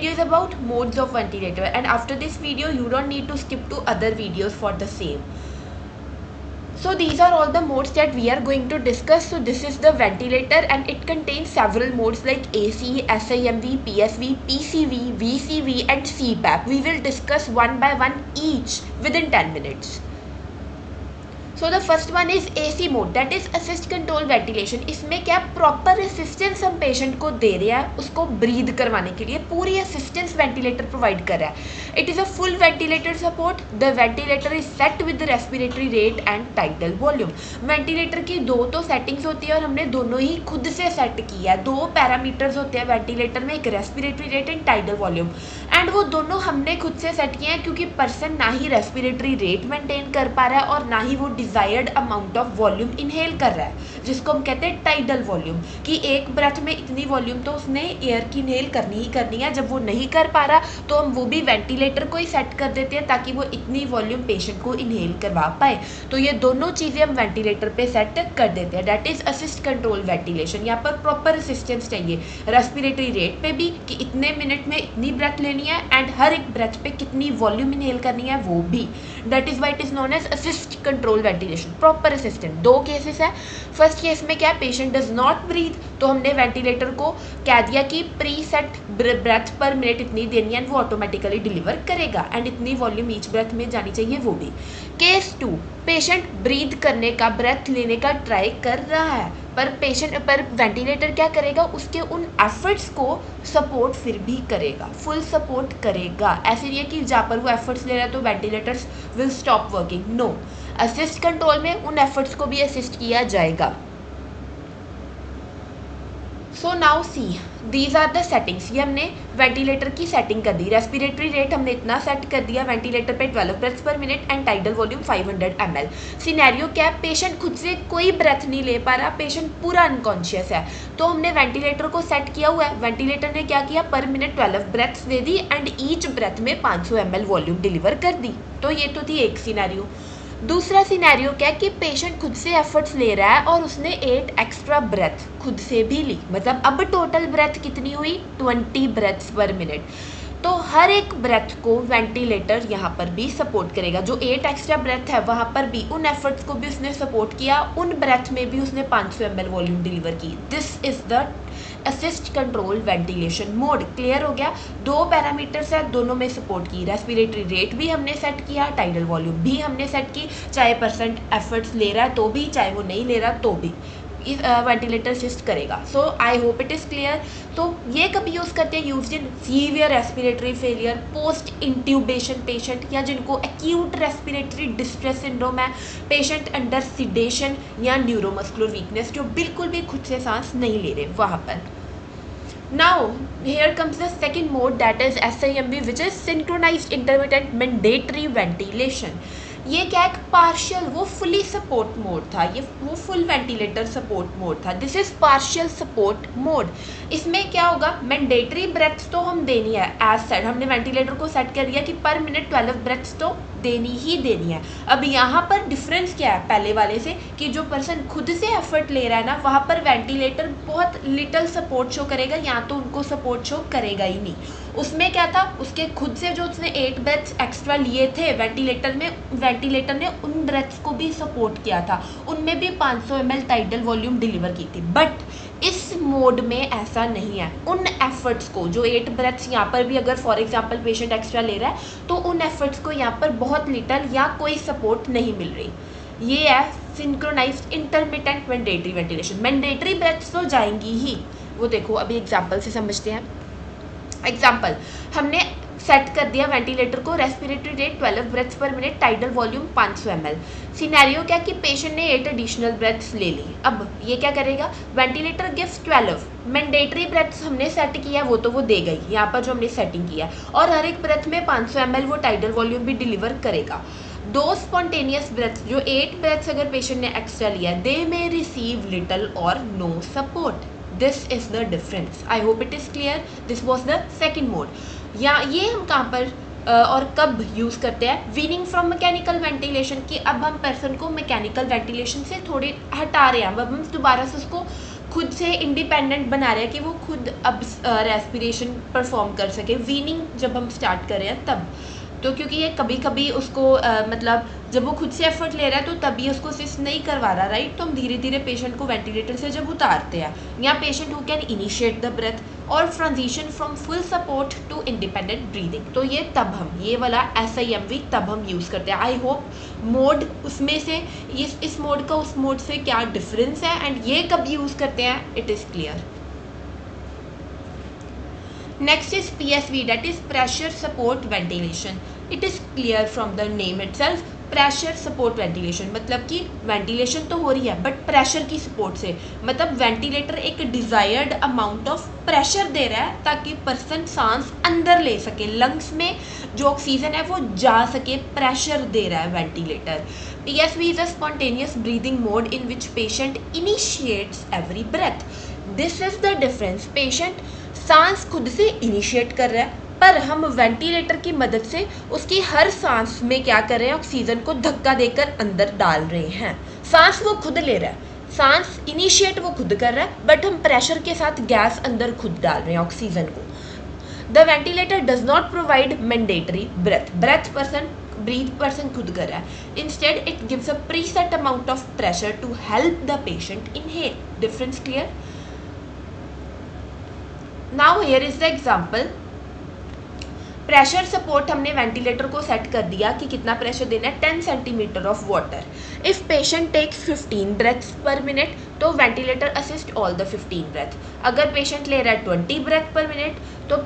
Video is about modes of ventilator, and after this video you don't need to skip to other videos for the same. So these are all the modes that we are going to discuss. So this is the ventilator and it contains several modes like AC, SIMV, PSV, PCV, VCV and CPAP. We will discuss one by one each within 10 minutes. So the first one is AC mode, that is assist control ventilation. इसमें क्या proper assistance हम patient को दे रहे हैं उसको breathe करवाने के लिए, पूरी असिस्टेंस वेंटिलेटर प्रोवाइड कर रहा है. It is a full ventilator support. The ventilator is set with respiratory rate and tidal volume. Ventilator की दो तो सेटिंग्स होती है और हमने दोनों ही खुद से सेट किया है. दो पैरामीटर्स होते हैं वेंटिलेटर में, एक respiratory rate and tidal volume, and वो दोनों हमने खुद से सेट किए हैं क्योंकि पर्सन ना ही रेस्पिरेटरी रेट मेंटेन कर पा रहा है और ना ही वो desired amount of volume inhale कर रहा है, जिसको हम कहते हैं टाइडल वॉल्यूम, कि एक ब्रेथ में इतनी वॉल्यूम तो उसने एयर की इनहेल करनी ही करनी है. जब वो नहीं कर पा रहा तो हम वो भी वेंटिलेटर को ही सेट कर देते हैं ताकि वो इतनी वॉल्यूम पेशेंट को इनहेल करवा पाए. तो ये दोनों चीज़ें हम वेंटिलेटर पे सेट कर देते हैं. That is assist control ventilation. यहाँ पर प्रॉपर असिस्टेंस चाहिए रेस्पिरेटरी रेट पे भी कि इतने मिनट में इतनी ब्रेथ लेनी है एंड हर एक ब्रेथ पे कितनी वॉल्यूम इनहेल करनी है वो भी. That is why it is known as assist control ventilation, proper assistant. दो केसेस है. फर्स्ट केस में क्या, पेशेंट डज नॉट ब्रीथ, तो हमने वेंटिलेटर को कह दिया कि preset breath per minute इतनी देनी है, वो ऑटोमेटिकली डिलीवर करेगा एंड इतनी वॉल्यूम ईच ब्रेथ में जानी चाहिए वो भी. केस 2, पेशेंट ब्रीथ करने का, ब्रेथ लेने का ट्राई कर रहा है पर वेंटिलेटर क्या करेगा, उसके उन एफर्ट्स को सपोर्ट फिर भी करेगा, फुल सपोर्ट करेगा. ऐसे नहीं है कि जहाँ पर वो एफर्ट्स ले रहा है तो ventilators will stop working. No, assist control में उन एफर्ट्स को भी असिस्ट किया जाएगा. So now see, these are the settings. ये हमने वेंटिलेटर की सेटिंग कर दी. रेस्पिरेटरी रेट हमने इतना सेट कर दिया वेंटिलेटर पे 12 breaths per minute and tidal volume 500 ml. Scenario क्या है, पेशेंट खुद से कोई ब्रेथ नहीं ले पा रहा, पेशेंट पूरा अनकॉन्शियस है, तो हमने वेंटिलेटर को सेट किया हुआ है. वेंटिलेटर ने क्या किया, पर मिनट 12 ब्रेथ्स दे दी एंड ईच ब्रेथ में 500 ml वॉल्यूम डिलीवर कर दी. तो ये तो थी एक सिनेरियो. दूसरा सिनेरियो क्या है कि पेशेंट खुद से एफर्ट्स ले रहा है और उसने 8 एक्स्ट्रा ब्रेथ खुद से भी ली, मतलब अब टोटल ब्रेथ कितनी हुई, 20 ब्रेथ्स पर मिनट. तो हर एक ब्रेथ को वेंटिलेटर यहाँ पर भी सपोर्ट करेगा. जो 8 एक्स्ट्रा ब्रेथ है वहाँ पर भी उन एफर्ट्स को भी उसने सपोर्ट किया, उन ब्रेथ में भी उसने 500 ml वॉल्यूम डिलीवर की. This is the assist control ventilation mode. Clear हो गया. दो पैरामीटर्स है, दोनों में सपोर्ट की. रेस्पिरेटरी रेट भी हमने सेट किया, टाइडल वॉल्यूम भी हमने सेट की, चाहे पर्सन एफर्ट्स ले रहा है तो भी, चाहे वो नहीं ले रहा तो भी वेंटिलेटर असिस्ट करेगा. So I hope it is clear. तो ये कभी यूज़ करते हैं, use in severe respiratory failure, post intubation patient, या जिनको एक्यूट रेस्पिरेटरी डिस्ट्रेस सिंड्रोम है, पेशेंट अंडर सिडेशन या न्यूरोमस्कुलर वीकनेस जो बिल्कुल भी खुद से सांस नहीं ले रहे, वहाँ पर. Now here comes the second mode, that is SIMV, which is synchronized intermittent mandatory ventilation. ये क्या एक पार्शियल, वो फुली सपोर्ट मोड था, ये वो फुल वेंटिलेटर सपोर्ट मोड था. This is partial support mode. इसमें क्या होगा, मैंडेटरी ब्रेथ्स तो हम देनी है एज सेट, हमने वेंटिलेटर को सेट कर दिया कि पर मिनट 12 ब्रेथ्स तो देनी ही देनी है. अब यहाँ पर डिफरेंस क्या है पहले वाले से, कि जो पर्सन खुद से एफर्ट ले रहा है ना, वहाँ पर वेंटिलेटर बहुत लिटल सपोर्ट शो करेगा, या तो उनको सपोर्ट शो करेगा ही नहीं. उसमें क्या था, उसके खुद से जो उसने 8 ब्रेथ्स एक्स्ट्रा लिए थे वेंटिलेटर में, वेंटिलेटर ने उन ब्रेथ्स को भी सपोर्ट किया था, उनमें भी 500 ml टाइडल वॉल्यूम डिलीवर की थी. बट इस मोड में ऐसा नहीं है. उन एफर्ट्स को, जो 8 ब्रेथ्स यहाँ पर भी अगर फॉर एग्जांपल पेशेंट एक्स्ट्रा ले रहा है तो उन एफर्ट्स को यहाँ पर बहुत लिटल या कोई सपोर्ट नहीं मिल रही. ये है synchronized intermittent mandatory ventilation. Mandatory breaths तो जाएंगी ही, वो देखो अभी एग्जाम्पल से समझते हैं. एग्जाम्पल, हमने सेट कर दिया वेंटिलेटर को, respiratory rate 12 breaths per minute, tidal volume 500 ml. Scenario क्या कि पेशेंट ने 8 एडिशनल ब्रेथ्स ले ली. अब ये क्या करेगा, वेंटिलेटर गिव्स 12 मैंडेटरी ब्रेथ्स हमने सेट किया, वो तो वो दे गई यहाँ पर जो हमने सेटिंग किया, और हर एक ब्रेथ में 500 ml वो टाइडल वॉल्यूम भी डिलीवर करेगा. दो स्पॉन्टेनियस ब्रेथ्स, जो 8 ब्रेथ्स अगर पेशेंट ने एक्स्ट्रा लिया, दे मे रिसीव लिटल और no support. This is the difference. I hope it is clear. This was the second mode. या ये हम कहाँ पर और कब यूज़ करते हैं, वीनिंग फ्रॉम मैकेनिकल वेंटिलेशन, की अब हम पर्सन को मैकेनिकल वेंटिलेशन से थोड़े हटा रहे हैं, अब हम दोबारा से उसको खुद से इंडिपेंडेंट बना रहे हैं कि वो खुद अब रेस्पिरेशन परफॉर्म कर सके। वीनिंग जब हम स्टार्ट कर रहे हैं तब, तो क्योंकि ये कभी कभी उसको मतलब जब वो खुद से एफर्ट ले रहा है तो तभी उसको असिस्ट नहीं करवा रहा, राइट। तो हम धीरे धीरे पेशेंट को वेंटिलेटर से जब उतारते हैं, या patient who can initiate the breath और transition from full support to independent breathing, तो ये तब हम ये वाला SIMV तब हम यूज़ करते हैं। आई होप मोड उसमें से इस मोड का उस मोड से क्या डिफरेंस है एंड ये कब यूज़ करते हैं, it is clear. Next is PSV, that is pressure support ventilation. It is clear from the name itself. Pressure support ventilation मतलब कि वेंटिलेशन तो हो रही है बट प्रेशर की सपोर्ट से, मतलब वेंटिलेटर एक डिज़ायर्ड अमाउंट ऑफ प्रेशर दे रहा है ताकि पर्सन सांस अंदर ले सके, लंग्स में जो ऑक्सीजन है वो जा सके, प्रेशर दे रहा है ventilator. PSV is a spontaneous breathing mode in which patient initiates every breath. This is the difference, patient सांस खुद से इनिशिएट कर रहा है पर हम वेंटिलेटर की मदद से उसकी हर सांस में क्या कर रहे हैं, ऑक्सीजन को धक्का देकर अंदर डाल रहे हैं। सांस वो खुद ले रहा है, सांस इनिशिएट वो खुद कर रहा है बट हम प्रेशर के साथ गैस अंदर खुद डाल रहे हैं ऑक्सीजन को। The ventilator does not provide mandatory breath person खुद कर रहा है। Instead it gives a preset amount of pressure to help the patient inhale. Difference clear? Now here is the example. Pressure support हमने ventilator को set कर दिया कि कितना प्रेशर देना है, 10 centimetre of water. If patient takes 15 breaths per minute तो ventilator assist all the 15 breath. अगर पेशेंट ले रहा है 20 ब्रेथ पर मिनट तो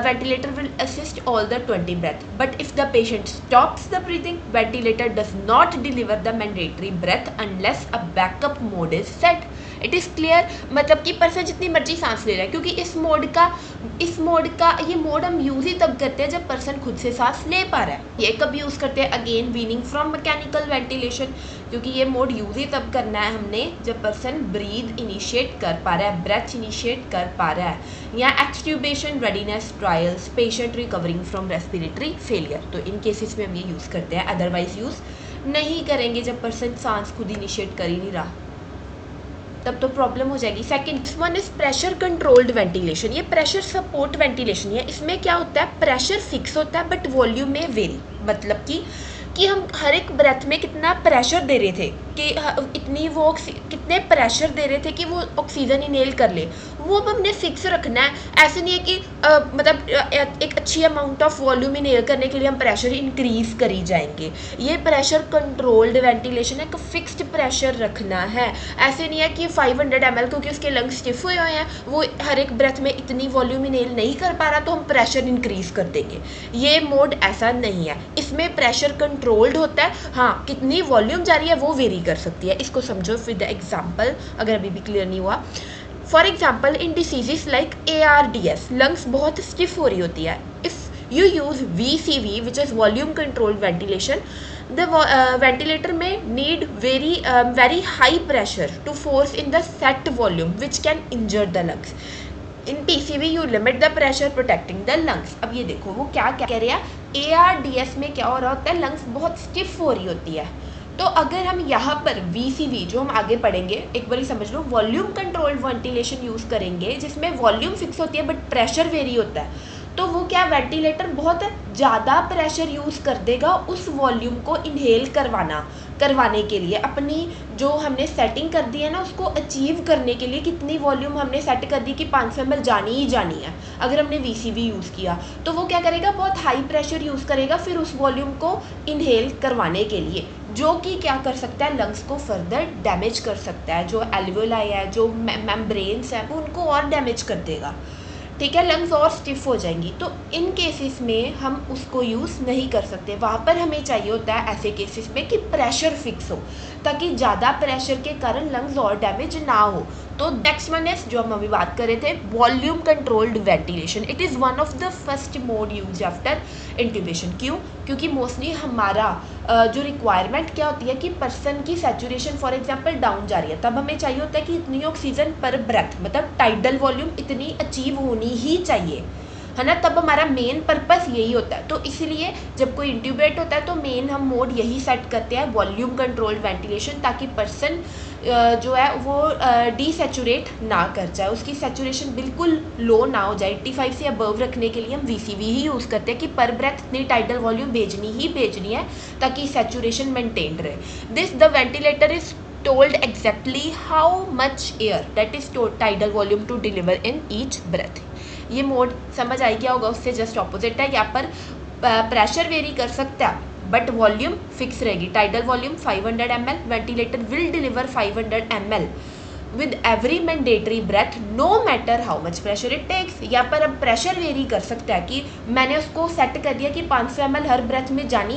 ventilator will assist all the 20 breath. But if the patient stops the breathing, ventilator does not deliver the mandatory breath unless a backup mode is set. It is clear, मतलब कि person जितनी मर्जी सांस ले रहा है, क्योंकि इस मोड का ये मोड हम यूज़ ही तब करते हैं जब पर्सन खुद से सांस ले पा रहा है। ये कब यूज़ करते हैं, again weaning from mechanical ventilation, क्योंकि ये मोड यूज़ ही तब करना है हमने जब पर्सन ब्रीद इनिशिएट कर पा रहा है, ब्रेथ इनिशिएट कर पा रहा है, या extubation readiness trials, patient recovering from respiratory failure, तो इन केसेस में हम ये यूज़ करते हैं। अदरवाइज यूज़ नहीं करेंगे जब पर्सन सांस खुद इनिशिएट कर ही नहीं रहा, तब तो प्रॉब्लम हो जाएगी। Second one is pressure controlled ventilation. ये प्रेशर सपोर्ट वेंटिलेशन है, इसमें क्या होता है, प्रेशर फिक्स होता है बट वॉल्यूम में वेरी, मतलब कि हम हर एक ब्रेथ में कितना प्रेशर दे रहे थे कि कितने प्रेशर दे रहे थे कि वो ऑक्सीजन इनहेल कर ले, वो अब हमने फिक्स रखना है। ऐसे नहीं है कि मतलब एक अच्छी अमाउंट ऑफ वॉल्यूम इनहेल करने के लिए हम प्रेशर इंक्रीज करी जाएंगे। ये प्रेशर कंट्रोल्ड वेंटिलेशन है, एक फिक्स्ड प्रेशर रखना है। ऐसे नहीं है कि 500 ml क्योंकि उसके लंग्स स्टिफ हुए हुए हैं, वो हर एक ब्रेथ में इतनी वॉल्यूम इनहेल नहीं कर पा रहा तो हम प्रेशर इंक्रीज कर देंगे। ये मोड ऐसा नहीं है, इसमें प्रेशर कंट्रोल्ड होता है। हाँ, कितनी वॉल्यूम जा रही है वो वेरी कर सकती है। इसको समझो विद एग्जाम्पल, अगर अभी भी क्लियर नहीं हुआ। For example in diseases like ARDS, lungs बहुत स्टिफ हो रही होती है। If you use VCV which is volume controlled ventilation, the ventilator में need very high pressure to force in the set volume which can injure the lungs. In PCV you limit the pressure protecting the lungs. अब ये देखो वो क्या कह रहे हैं, ARDS में क्या हो रहा होता है, लंग्स बहुत स्टिफ हो रही होती है। तो अगर हम यहाँ पर VCV जो हम आगे पढ़ेंगे, एक बार समझ लो, वॉल्यूम कंट्रोल्ड वेंटिलेशन यूज़ करेंगे जिसमें वॉल्यूम फिक्स होती है बट प्रेशर वेरी होता है, तो वो क्या, वेंटिलेटर बहुत ज़्यादा प्रेशर यूज़ कर देगा उस वॉल्यूम को इनहेल करवाने के लिए। अपनी जो हमने सेटिंग कर दी है ना, उसको अचीव करने के लिए कितनी वॉल्यूम हमने सेट कर दी कि 500 ml जानी ही जानी है। अगर हमने VCV यूज़ किया तो वो क्या करेगा, बहुत हाई प्रेशर यूज़ करेगा फिर उस वॉल्यूम को इनहेल करवाने के लिए, जो कि क्या कर सकता है, लंग्स को फर्दर डैमेज कर सकता है। जो एल्वियोलाई है, जो मेम्ब्रेन्स है, वो उनको और डैमेज कर देगा। ठीक है, लंग्स और स्टिफ हो जाएंगी। तो इन केसेस में हम उसको यूज़ नहीं कर सकते। वहाँ पर हमें चाहिए होता है ऐसे केसेस में कि प्रेशर फिक्स हो, ताकि ज़्यादा प्रेशर के कारण लंग्स और डैमेज ना हो। तो नेक्स्ट वन इज जो हम अभी बात कर रहे थे, volume controlled ventilation. It is one of the first mode use after intubation. क्यों? क्योंकि मोस्टली हमारा जो रिक्वायरमेंट क्या होती है कि पर्सन की सैचुरेशन फॉर एग्जांपल डाउन जा रही है, तब हमें चाहिए होता है कि इतनी ऑक्सीजन पर ब्रेथ, मतलब टाइडल वॉल्यूम इतनी अचीव होनी ही चाहिए, है ना। तब हमारा मेन पर्पस यही होता है। तो इसलिए जब कोई इंट्यूबेट होता है तो मेन हम मोड यही सेट करते हैं, वॉल्यूम कंट्रोल्ड वेंटिलेशन, ताकि पर्सन जो है वो डीसेचुरेट ना कर जाए, उसकी सेचुरेशन बिल्कुल लो ना हो जाए। 85 से अबव रखने के लिए हम VCV ही यूज़ करते हैं कि पर ब्रेथ इतनी टाइडल वॉल्यूम भेजनी है ताकि सेचुरेशन मेंटेन रहे। This the ventilator is told exactly how much air that is tidal volume to deliver in each breath। ये मोड समझ आई गया होगा, उससे जस्ट ऑपोजिट है। यहाँ पर प्रेशर वेरी कर सकता है बट वॉल्यूम फिक्स रहेगी। Tidal volume 500 ml, ventilator will deliver 500 ml with every mandatory breath no matter how much pressure it takes. यहाँ पर अब प्रेशर वेरी कर सकता है कि मैंने उसको सेट कर दिया कि 500 ml हर ब्रेथ में जानी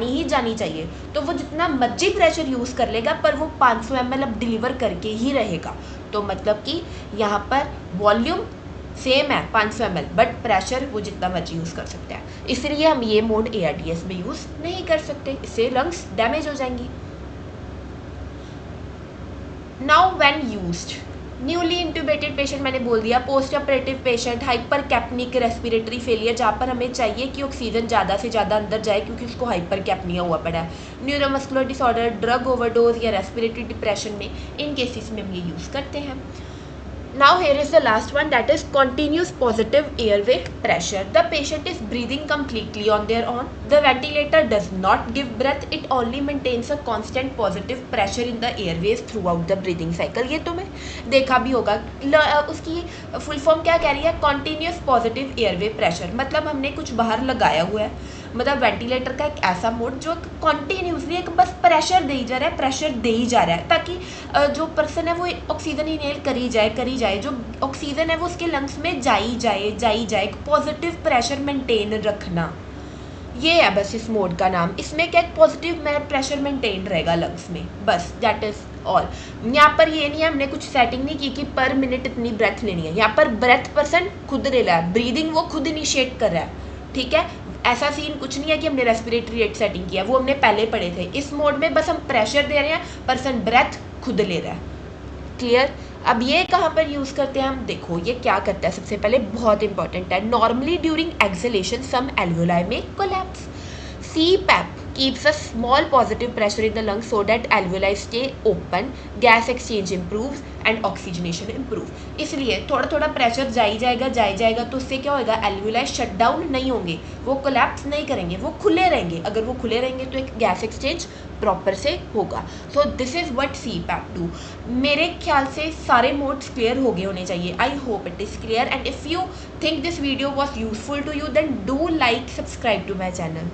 ही चाहिए, तो वो जितना मर्जी प्रेशर यूज़ कर लेगा पर वो 500 ml अब डिलीवर करके ही रहेगा। तो मतलब कि यहाँ पर वॉल्यूम सेम है 500 ml बट प्रेशर वो जितना मर्जी यूज़ कर सकता है, इसलिए हम ये मोड ARDS में यूज़ नहीं कर सकते, इससे लंग्स डैमेज हो जाएंगी। Now when used newly intubated patient, मैंने बोल दिया, post operative patient, hypercapnic respiratory failure, जहाँ पर हमें चाहिए कि ऑक्सीजन ज़्यादा से ज़्यादा अंदर जाए क्योंकि उसको हाइपर कैप्निया हुआ पड़ा है, न्यूरोमस्कुलर डिसऑर्डर, ड्रग ओवरडोज या रेस्पिरेटरी डिप्रेशन में, इन केसेस में हम ये यूज़ करते हैं। Now here is the last one, that is continuous positive airway pressure. The patient is breathing completely on their own. The ventilator does not give breath, it only maintains a constant positive pressure in the airways throughout the breathing cycle। ये तुम्हें देखा भी होगा। उसकी full form क्या कह रही है? Continuous positive airway pressure, मतलब हमने कुछ बाहर लगाया हुआ है, मतलब वेंटिलेटर का एक ऐसा मोड जो कॉन्टीन्यूसली एक बस प्रेशर दे ही जा रहा है ताकि जो पर्सन है वो ऑक्सीजन इनहेल करी जाए, जो ऑक्सीजन है वो उसके लंग्स में जाई जाए, एक पॉजिटिव प्रेशर मेंटेन रखना, ये है बस इस मोड का नाम। इसमें क्या पॉजिटिव प्रेशर मेंटेन रहेगा लंग्स में, बस दैट इज ऑल। यहाँ पर ये नहीं है हमने कुछ सेटिंग नहीं की कि पर मिनट इतनी ब्रेथ लेनी है, यहाँ पर ब्रेथ पर्सन खुद ले रहा है, ब्रीदिंग वो खुद इनिशिएट कर रहा है, ठीक है। ऐसा सीन कुछ नहीं है कि हमने रेस्पिरेटरी रेट सेटिंग किया, वो हमने पहले पढ़े थे। इस मोड में बस हम प्रेशर दे रहे हैं, पर्सन ब्रेथ खुद ले रहा है, क्लियर। अब ये कहाँ पर यूज़ करते हैं हम, देखो ये क्या करता है। सबसे पहले बहुत इंपॉर्टेंट है, नॉर्मली ड्यूरिंग एक्सलेशन सम एल्वेओलाई में collapse. CPAP keeps a small positive pressure in the lungs so that alveoli stay open, gas exchange improves and oxygenation improve। इसलिए थोड़ा थोड़ा प्रेशर जाएगा तो उससे क्या होगा, एल्वेओलाई शट डाउन नहीं होंगे, वो कोलैप्स नहीं करेंगे, वो खुले रहेंगे। अगर वो खुले रहेंगे तो एक गैस एक्सचेंज प्रॉपर से होगा। So this is what CPAP do. मेरे ख्याल से सारे मोड्स क्लियर हो गए होने चाहिए। I hope it is clear, and if you think this video was useful to you then do like, subscribe to my channel.